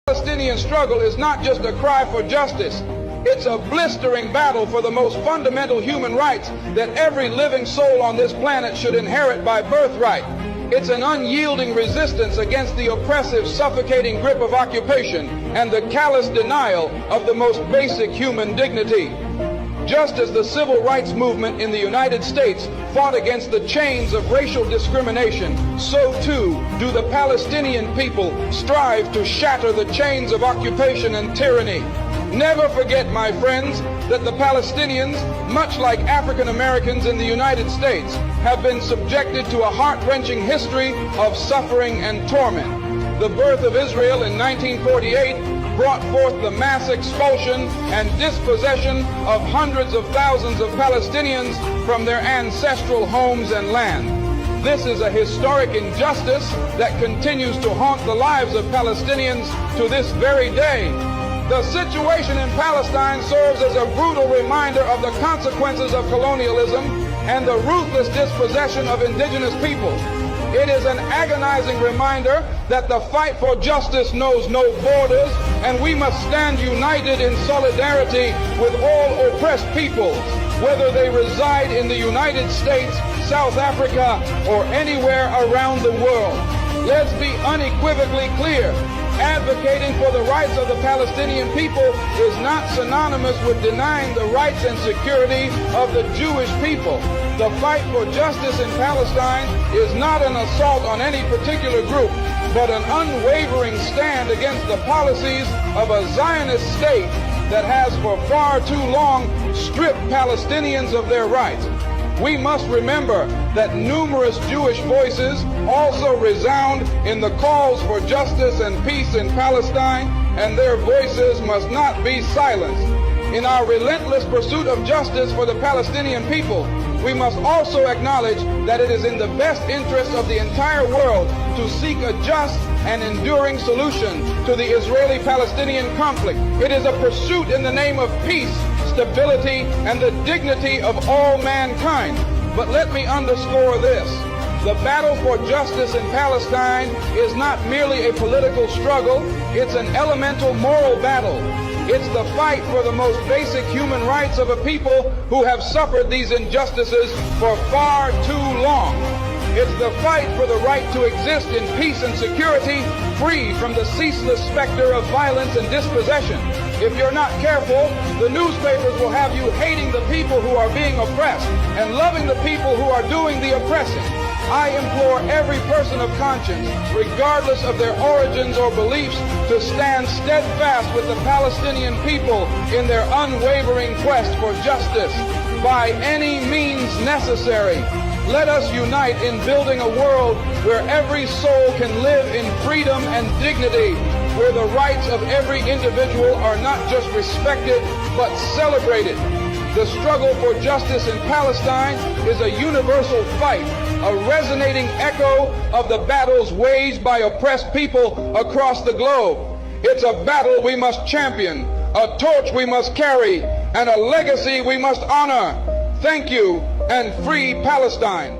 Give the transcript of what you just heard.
Palestinian struggle is not just a cry for justice. It's a blistering battle for the most fundamental human rights that every living soul on this planet should inherit by birthright. It's an unyielding resistance against the oppressive, suffocating grip of occupation and the callous denial of the most basic human dignity. Just as the civil rights movement in the United States fought against the chains of racial discrimination, so too do the Palestinian people strive to shatter the chains of occupation and tyranny. Never forget, my friends, that the Palestinians, much like African Americans in the United States, have been subjected to a heart-wrenching history of suffering and torment. The birth of Israel in 1948 brought forth the mass expulsion and dispossession of hundreds of thousands of Palestinians from their ancestral homes and land. This is a historic injustice that continues to haunt the lives of Palestinians to this very day. The situation in Palestine serves as a brutal reminder of the consequences of colonialism and the ruthless dispossession of indigenous peoples. It is an agonizing reminder that the fight for justice knows no borders, and we must stand united in solidarity with all oppressed peoples, whether they reside in the United States, South Africa, or anywhere around the world. Let's be unequivocally clear. Advocating for the rights of the Palestinian people is not synonymous with denying the rights and security of the Jewish people. The fight for justice in Palestine is not an assault on any particular group, but an unwavering stand against the policies of a Zionist state that has for far too long stripped Palestinians of their rights. We must remember that numerous Jewish voices also resound in the calls for justice and peace in Palestine, and their voices must not be silenced. In our relentless pursuit of justice for the Palestinian people, we must also acknowledge that it is in the best interest of the entire world to seek a just and enduring solution to the Israeli-Palestinian conflict. It is a pursuit in the name of peace, stability, and the dignity of all mankind. But let me underscore this. The battle for justice in Palestine is not merely a political struggle, it's an elemental moral battle. It's the fight for the most basic human rights of a people who have suffered these injustices for far too long. It's the fight for the right to exist in peace and security, free from the ceaseless specter of violence and dispossession. If you're not careful, the newspapers will have you hating the people who are being oppressed and loving the people who are doing the oppressing. I implore every person of conscience, regardless of their origins or beliefs, to stand steadfast with the Palestinian people in their unwavering quest for justice by any means necessary. Let us unite in building a world where every soul can live in freedom and dignity, where the rights of every individual are not just respected, but celebrated. The struggle for justice in Palestine is a universal fight, a resonating echo of the battles waged by oppressed people across the globe. It's a battle we must champion, a torch we must carry, and a legacy we must honor. Thank you, and free Palestine.